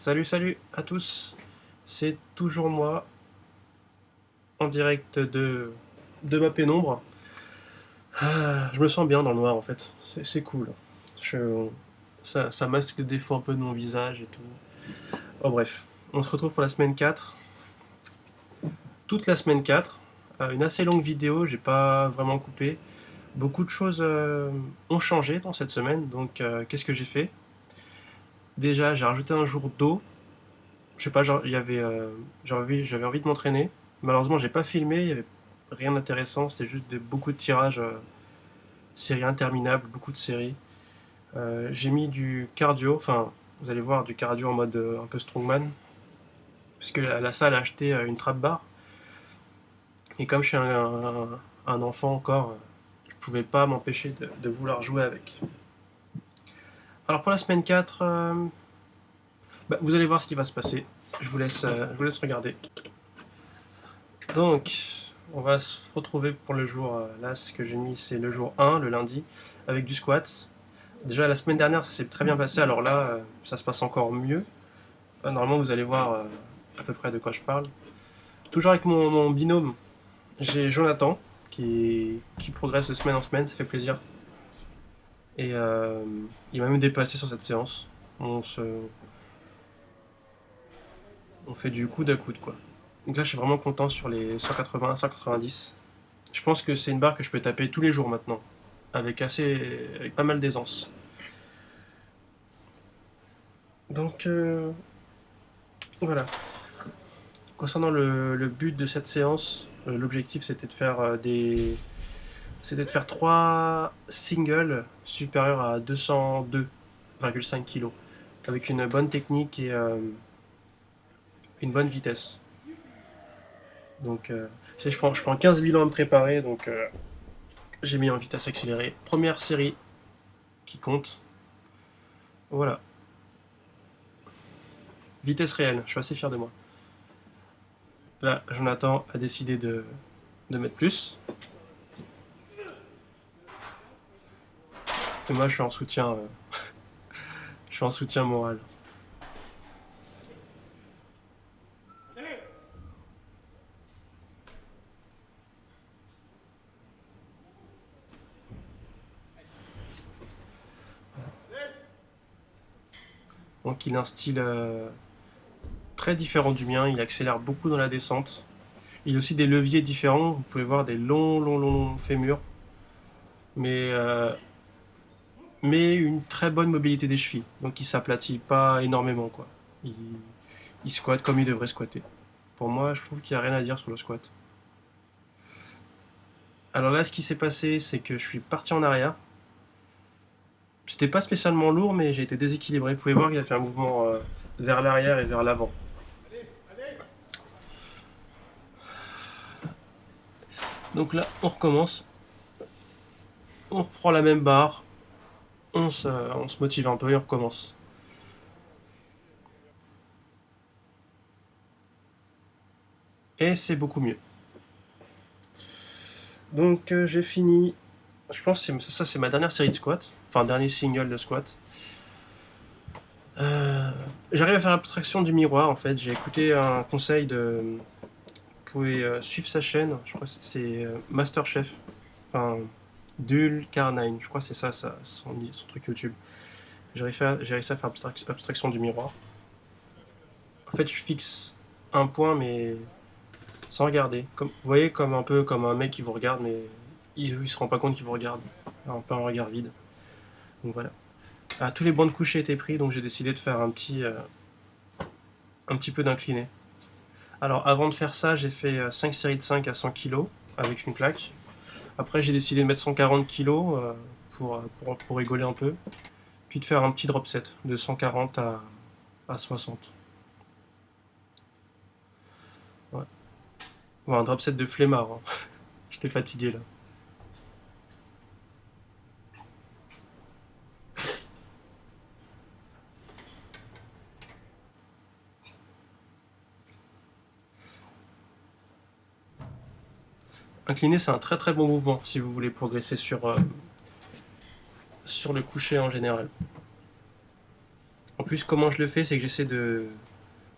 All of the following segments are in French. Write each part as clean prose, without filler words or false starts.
Salut à tous, c'est toujours moi en direct de ma pénombre. Je me sens bien dans le noir en fait, c'est cool. Je- ça masque les défauts un peu de mon visage et tout. Oh bref, on se retrouve pour la semaine 4. Toute la semaine 4, une assez longue vidéo, j'ai pas vraiment coupé. Beaucoup de choses ont changé dans cette semaine, donc qu'est-ce que j'ai fait? Déjà, j'ai rajouté un jour d'eau. Je sais pas, genre, j'avais envie de m'entraîner. Malheureusement, j'ai pas filmé, il y avait rien d'intéressant, c'était juste beaucoup de tirages, séries interminables, beaucoup de séries. J'ai mis du cardio, enfin, vous allez voir, du cardio en mode un peu strongman, puisque la salle a acheté une trap bar, et comme je suis un enfant encore, je pouvais pas m'empêcher de vouloir jouer avec. Alors pour la semaine 4, bah, vous allez voir ce qui va se passer. Je vous laisse regarder. Donc, on va se retrouver pour le jour, là ce que j'ai mis c'est le jour 1, le lundi, avec du squat. Déjà la semaine dernière ça s'est très bien passé, alors là ça se passe encore mieux. Normalement vous allez voir à peu près de quoi je parle. Toujours avec mon binôme, j'ai Jonathan qui progresse de semaine en semaine, ça fait plaisir. Et il m'a même dépassé sur cette séance. On fait du coude à coude quoi. Donc là je suis vraiment content sur les 180, 190. Je pense que c'est une barre que je peux taper tous les jours maintenant, avec pas mal d'aisance. Donc voilà. Concernant le but de cette séance, l'objectif c'était de faire 3 singles supérieurs à 202,5 kg avec une bonne technique et une bonne vitesse. Donc je prends 15 000 ans à me préparer, donc j'ai mis en vitesse accélérée. Première série qui compte. Voilà. Vitesse réelle, je suis assez fier de moi. Là, Jonathan a décidé de mettre plus. Et moi, je suis en soutien moral. Donc, il a un style très différent du mien. Il accélère beaucoup dans la descente. Il a aussi des leviers différents. Vous pouvez voir des longs fémurs. Mais, euh, mais une très bonne mobilité des chevilles. Donc, il s'aplatit pas énormément, quoi. Il, il squatte comme il devrait squatter. Pour moi, je trouve qu'il n'y a rien à dire sur le squat. Alors là, ce qui s'est passé, c'est que je suis parti en arrière. C'était pas spécialement lourd, mais j'ai été déséquilibré. Vous pouvez voir qu'il a fait un mouvement vers l'arrière et vers l'avant. Donc là, on recommence. On reprend la même barre. On se motive un peu et on recommence. Et c'est beaucoup mieux. Donc j'ai fini. Je pense que ça c'est ma dernière série de squat. Enfin, dernier single de squat. Euh, J'arrive à faire abstraction du miroir en fait. J'ai écouté un conseil de. Vous pouvez suivre sa chaîne. Je crois que c'est Masterchef. Enfin, Dul Carnine. Je crois que c'est ça son truc YouTube. J'ai réussi à faire abstraction du miroir. En fait, je fixe un point, mais sans regarder. Comme, vous voyez, comme un peu comme un mec qui vous regarde, mais il se rend pas compte qu'il vous regarde. Un peu un regard vide. Donc voilà. Tous les bancs de coucher étaient pris, donc j'ai décidé de faire un petit peu d'incliné. Alors avant de faire ça, j'ai fait 5 séries de 5 à 100 kg avec une plaque. Après, j'ai décidé de mettre 140 kg pour rigoler un peu. Puis de faire un petit drop set de 140 à 60. Ouais. Bon, un drop set de flemmard, hein. J'étais fatigué là. Incliner, c'est un très bon mouvement si vous voulez progresser sur le coucher en général. En plus, plus, comment je le fais, c'est que j'essaie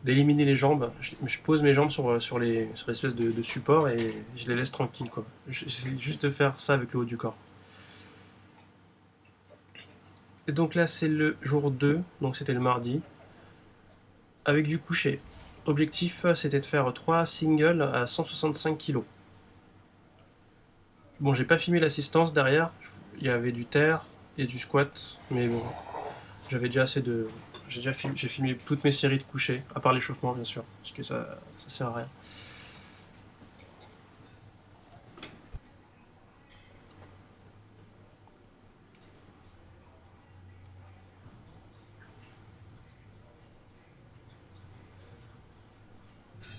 d'éliminer les jambes. Je pose mes jambes sur l'espèce de support et je les laisse tranquilles, quoi. J'essaie juste de faire ça avec le haut du corps. Et donc là, c'est le jour 2, donc c'était le mardi, avec du coucher. Objectif, c'était de faire 3 singles à 165 kg. Bon, j'ai pas filmé l'assistance derrière, il y avait du terre et du squat, mais bon, j'avais déjà assez de. J'ai filmé toutes mes séries de coucher, à part l'échauffement bien sûr, parce que ça sert à rien.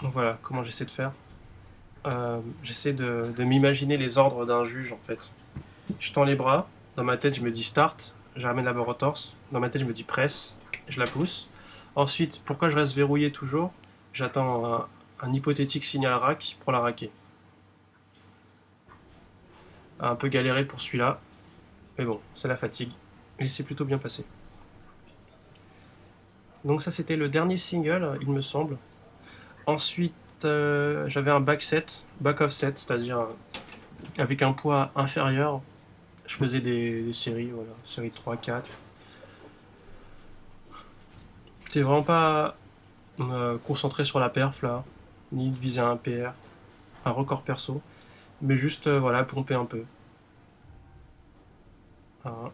Donc voilà comment j'essaie de faire. J'essaie de m'imaginer les ordres d'un juge en fait. Je tends les bras, dans ma tête je me dis start, je ramène la barre au torse, dans ma tête je me dis presse, je la pousse. Ensuite, pourquoi je reste verrouillé toujours? J'attends un hypothétique signal rack pour la raquer. Un peu galéré pour celui-là, mais bon, c'est la fatigue. Et c'est plutôt bien passé. Donc ça c'était le dernier single, il me semble. Ensuite, j'avais un back offset, c'est-à-dire avec un poids inférieur. Je faisais des séries, voilà, série 3, 4. J'étais vraiment pas concentré sur la perf là, ni de viser un PR, un record perso, mais juste voilà, pomper un peu. Voilà.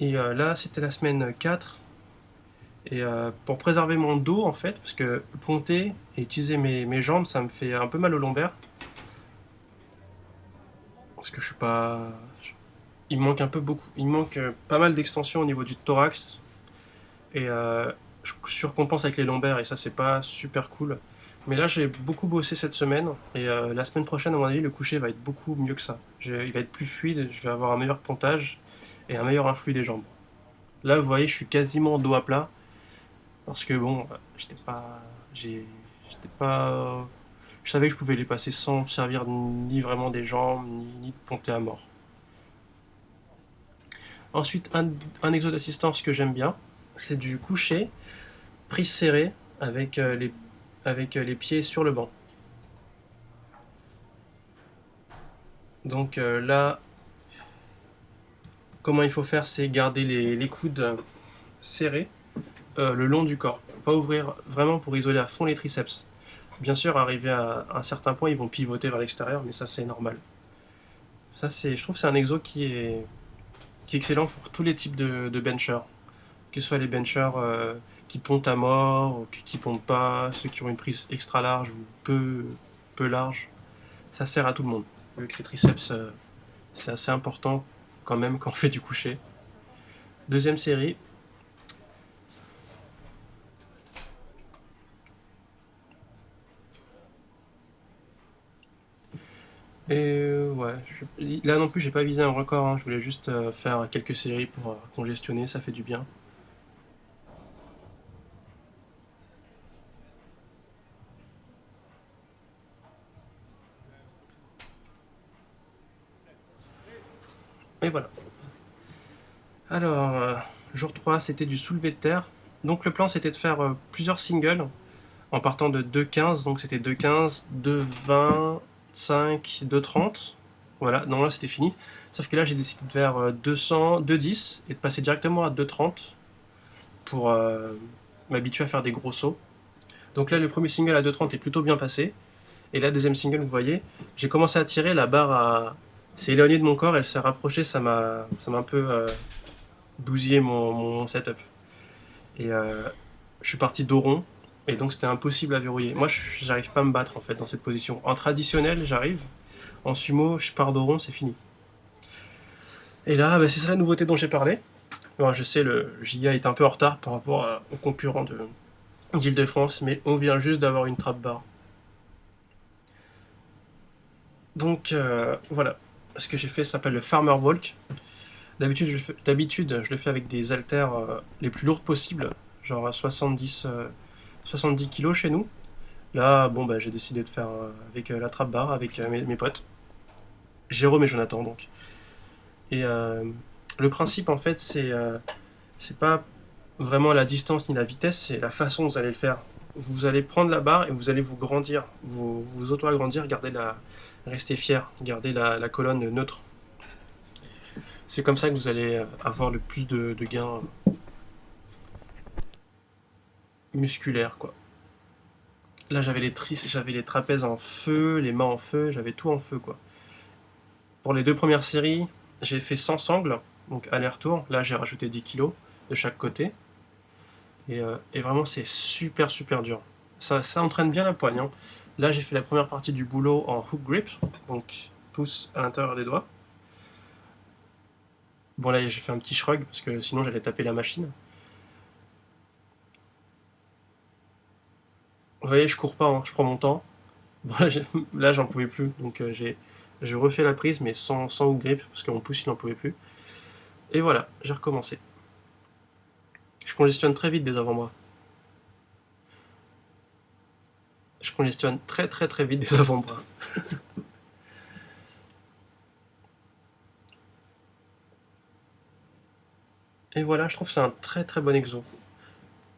Et là, c'était la semaine 4. Et pour préserver mon dos, en fait, parce que ponter et utiliser mes jambes, ça me fait un peu mal au lombaire. Parce que je suis pas. Il me manque un peu beaucoup. Il me manque pas mal d'extension au niveau du thorax. Et je surcompense avec les lombaires, et ça, c'est pas super cool. Mais là, j'ai beaucoup bossé cette semaine. Et la semaine prochaine, à mon avis, le coucher va être beaucoup mieux que ça. Il va être plus fluide, je vais avoir un meilleur pontage et un meilleur influx des jambes. Là, vous voyez, je suis quasiment dos à plat. Parce que bon, j'étais pas. J'étais pas. Je savais que je pouvais les passer sans servir ni vraiment des jambes, ni de ponter à mort. Ensuite, un exo d'assistance que j'aime bien, c'est du coucher, prise serrée, avec les pieds sur le banc. Donc là, comment il faut faire, c'est garder les coudes serrés le long du corps. Pas ouvrir vraiment pour isoler à fond les triceps. Bien sûr, arrivé à un certain point, ils vont pivoter vers l'extérieur, mais ça c'est normal. Ça, je trouve que c'est un exo qui est excellent pour tous les types de benchers. Que ce soit les benchers qui pontent à mort, ou qui pontent pas, ceux qui ont une prise extra large ou peu large. Ça sert à tout le monde. Vu que les triceps, c'est assez important quand même quand on fait du coucher. Deuxième série. Et ouais, là non plus j'ai pas visé un record, hein. Je voulais juste faire quelques séries pour congestionner, ça fait du bien. Et voilà. Alors, jour 3 c'était du soulevé de terre. Donc le plan c'était de faire plusieurs singles en partant de 2,15, donc c'était 2,15, 2,20, 2,30. Voilà, non là c'était fini. Sauf que là j'ai décidé de faire 200, 2,10 et de passer directement à 2,30 pour m'habituer à faire des gros sauts. Donc là le premier single à 2,30 est plutôt bien passé. Et là deuxième single, vous voyez, j'ai commencé à tirer, la barre s'est éloignée de mon corps, elle s'est rapprochée, ça m'a un peu bousillé mon setup. Et je suis parti dos rond, et donc c'était impossible à verrouiller. Moi, j'arrive pas à me battre en fait dans cette position. En traditionnel, j'arrive. En sumo, je pars dos rond, c'est fini. Et là, bah, c'est ça la nouveauté dont j'ai parlé. Bon, je sais, le JA est un peu en retard par rapport aux concurrents d'Île-de-France, mais on vient juste d'avoir une trap bar. Donc voilà, ce que j'ai fait s'appelle le Farmer Walk. D'habitude, je le fais avec des haltères les plus lourdes possibles, genre 70 kg chez nous. Là, bon, bah, j'ai décidé de faire avec la trap bar, avec mes potes, Jérôme et Jonathan, donc. Et le principe, en fait, c'est pas vraiment la distance ni la vitesse, c'est la façon dont vous allez le faire. Vous allez prendre la barre et vous allez vous grandir, vous auto-agrandir, rester fier, garder la colonne neutre. C'est comme ça que vous allez avoir le plus de gains musculaires, quoi. Là, j'avais les trapèzes en feu, les mains en feu, j'avais tout en feu, quoi. Pour les deux premières séries, j'ai fait 100 sangles, donc aller-retour. Là, j'ai rajouté 10 kilos de chaque côté. Et vraiment, c'est super, super dur. Ça entraîne bien la poigne, hein. Là, j'ai fait la première partie du boulot en hook grip, donc pouce à l'intérieur des doigts. Bon, là, j'ai fait un petit shrug, parce que sinon, j'allais taper la machine. Vous voyez, je cours pas, hein, je prends mon temps. Bon, là, j'en pouvais plus, donc j'ai refait la prise, mais sans hook grip, parce que mon pouce, il n'en pouvait plus. Et voilà, j'ai recommencé. Je congestionne très vite des avant-bras. Je congestionne très très très vite des avant-bras. Et voilà, je trouve que c'est un très très bon exo. Vous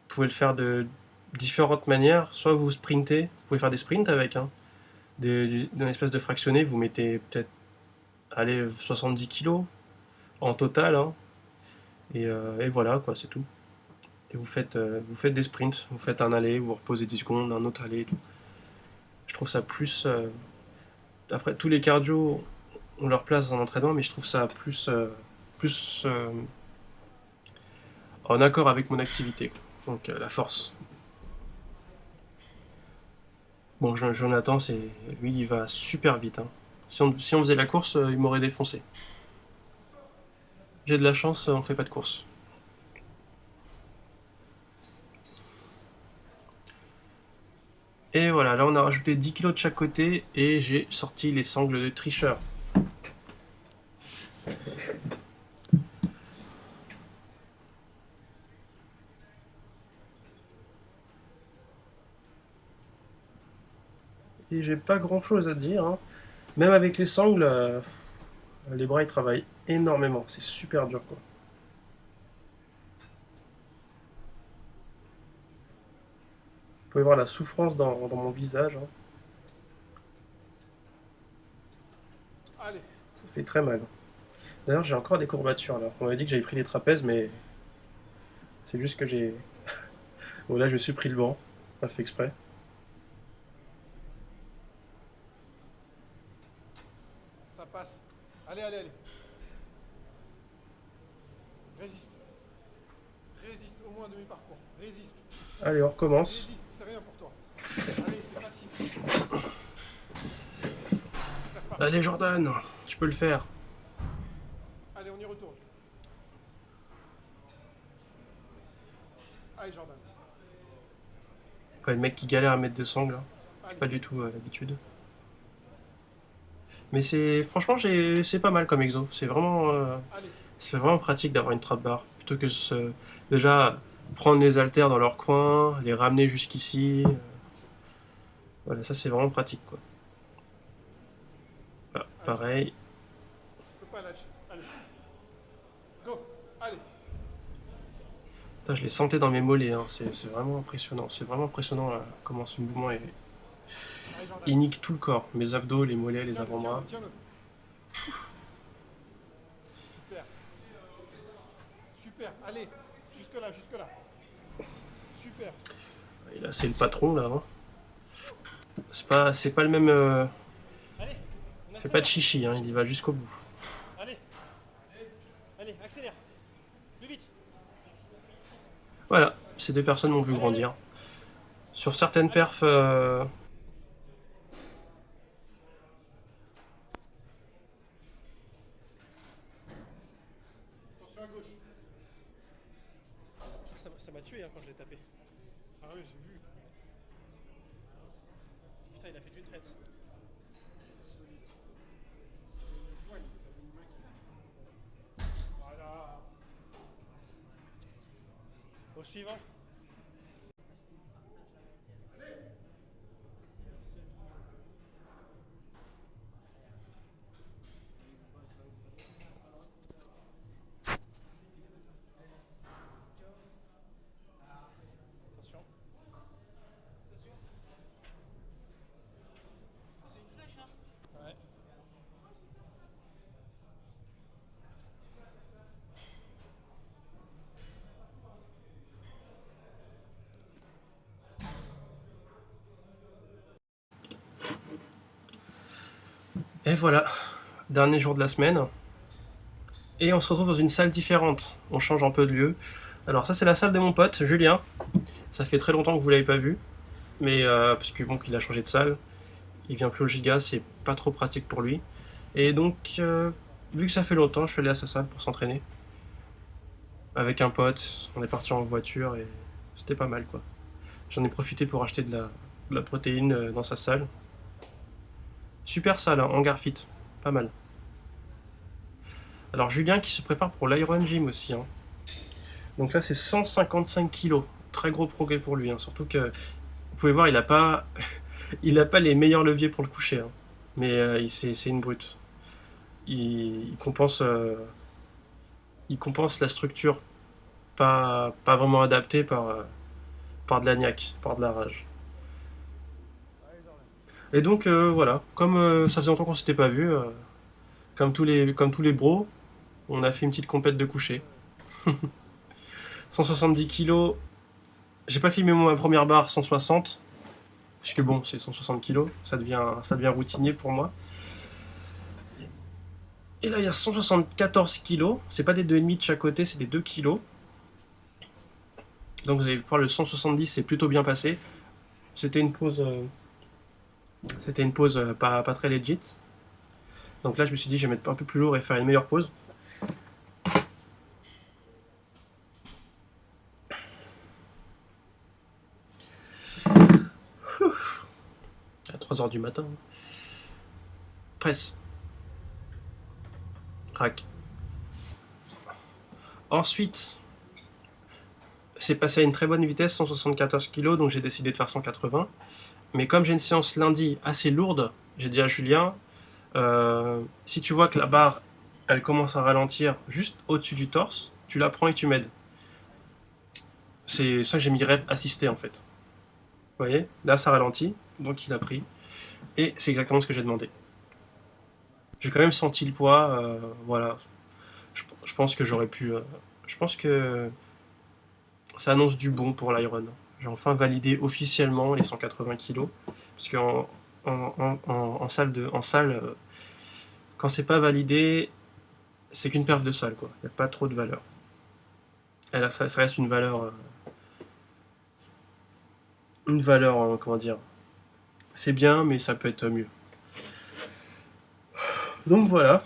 pouvez le faire de différentes manières. Soit vous sprintez, vous pouvez faire des sprints avec, hein. D'une espèce de fractionné, vous mettez peut-être, allez, 70 kilos en total, hein. Et voilà, quoi, c'est tout. Et vous faites des sprints, vous faites un aller, vous reposez 10 secondes, un autre aller et tout. Je trouve ça plus. Après, tous les cardio ont leur place dans l'entraînement, mais je trouve ça plus en accord avec mon activité. Donc la force. Bon, Jonathan, lui, il va super vite, hein. Si on faisait la course, il m'aurait défoncé. J'ai de la chance, on fait pas de course. Et voilà, là on a rajouté 10 kilos de chaque côté et j'ai sorti les sangles de tricheur. Et j'ai pas grand chose à dire, hein. Même avec les sangles, les bras ils travaillent énormément. C'est super dur, quoi. Vous pouvez voir la souffrance dans mon visage, hein. Allez, Ça fait très mal. D'ailleurs, j'ai encore des courbatures là. On m'avait dit que j'avais pris les trapèzes, mais c'est juste que j'ai. Bon, là, je me suis pris le banc. Pas fait exprès. ça passe. Allez, allez, allez. Résiste. Résiste, au moins demi-parcours. Résiste. Allez, on recommence. Résiste, c'est rien pour toi. Allez, c'est facile. C'est reparti. Allez, Jordan, tu peux le faire. Allez, on y retourne. Allez, Jordan. Après, le mec qui galère à mettre des sangles, hein. J'ai Allez, pas du tout l'habitude. Mais c'est pas mal comme exo. allez. C'est vraiment pratique d'avoir une trap bar plutôt que déjà prendre les haltères dans leur coin, les ramener jusqu'ici. Voilà, ça c'est vraiment pratique, quoi. Voilà, Allez, Jordan. pareil. Tu peux pas lâcher. Allez. Go. Allez. Putain, je les sentais dans mes mollets, hein. C'est vraiment impressionnant. C'est vraiment impressionnant là, comment ce mouvement Allez, Jordan. il nique tout le corps. Mes abdos, les mollets, les Tiens-le, tiens-le, avant-bras. tiens-le. Super. Super. Allez. Jusque-là, jusque-là. Super. Et là, c'est le patron là, hein. C'est pas le même. Allez, on Fait pas de accélère. chichi, hein. Il y va jusqu'au bout. Allez, allez, accélère. Plus vite. Voilà, ces deux personnes m'ont vu Allez, allez, grandir. Sur certaines allez. perfs, Attention à gauche. Ça m'a tué, hein, quand je l'ai tapé. Ah oui, j'ai vu. Putain, il a fait d'une traite. Solide. Le poing, t'avais une main qui. Voilà. Au suivant. Et voilà, dernier jour de la semaine. Et on se retrouve dans une salle différente. On change un peu de lieu. Alors ça c'est la salle de mon pote, Julien. Ça fait très longtemps que vous l'avez pas vu. Mais parce que bon qu'il a changé de salle. Il vient plus au Giga, c'est pas trop pratique pour lui. Et donc, vu que ça fait longtemps, je suis allé à sa salle pour s'entraîner. Avec un pote, on est parti en voiture et c'était pas mal quoi. J'en ai profité pour acheter de la protéine dans sa salle. Super salle, hein, hangar fit, pas mal. Alors Julien qui se prépare pour l'Iron Gym aussi. Hein. Donc là c'est 155 kilos, très gros progrès pour lui. Hein. Surtout que vous pouvez voir, il a pas, il a pas les meilleurs leviers pour le coucher. Hein. Mais c'est une brute. Il compense, il compense la structure pas vraiment adaptée par de la niaque, par de la rage. Et donc voilà, comme ça faisait longtemps qu'on s'était pas vu, comme tous les bros, on a fait une petite compète de coucher. 170 kilos, j'ai pas filmé ma première barre 160, puisque bon, c'est 160 kilos, ça devient routinier pour moi. Et là, il y a 174 kilos, c'est pas des 2,5 de chaque côté, c'est des 2 kilos. Donc vous allez voir, le 170 c'est plutôt bien passé. C'était une pause, pas très legit. Donc là, je me suis dit, je vais mettre un peu plus lourd et faire une meilleure pause. À 3 h du matin. Presse. Rack. Ensuite, c'est passé à une très bonne vitesse, 174 kg, donc j'ai décidé de faire 180. Mais comme j'ai une séance lundi assez lourde, j'ai dit à Julien, si tu vois que la barre, elle commence à ralentir juste au-dessus du torse, tu la prends et tu m'aides. C'est ça que j'ai mis rep assisté en fait. Vous voyez, là ça ralentit, donc il a pris. Et c'est exactement ce que j'ai demandé. J'ai quand même senti le poids, voilà. Je pense que j'aurais pu. Je pense que ça annonce du bon pour l'Iron. J'ai enfin validé officiellement les 180 kilos. Parce qu'en en salle, quand c'est pas validé, c'est qu'une perte de salle. Il n'y a pas trop de valeur. Et là, ça reste une valeur. Comment dire. C'est bien, mais ça peut être mieux. Donc voilà.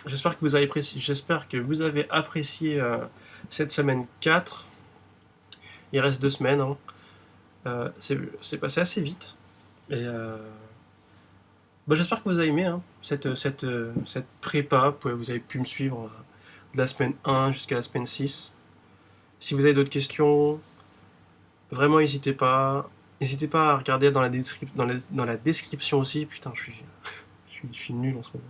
J'espère que vous avez apprécié cette semaine 4. Il reste 2 semaines. Hein. C'est passé assez vite. Et j'espère que vous avez aimé hein, cette prépa. Vous avez pu me suivre de la semaine 1 jusqu'à la semaine 6. Si vous avez d'autres questions, vraiment n'hésitez pas. N'hésitez pas à regarder dans la description aussi. Putain, je suis nul en ce moment.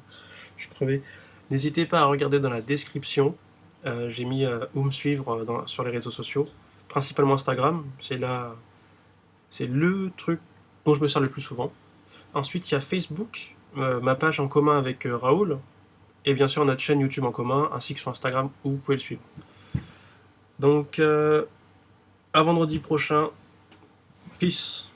Je suis crevé. N'hésitez pas à regarder dans la description. J'ai mis où me suivre sur les réseaux sociaux. Principalement Instagram. C'est le truc dont je me sers le plus souvent. Ensuite, il y a Facebook, ma page en commun avec Raoul. Et bien sûr, notre chaîne YouTube en commun, ainsi que sur Instagram où vous pouvez le suivre. Donc, à vendredi prochain. Peace.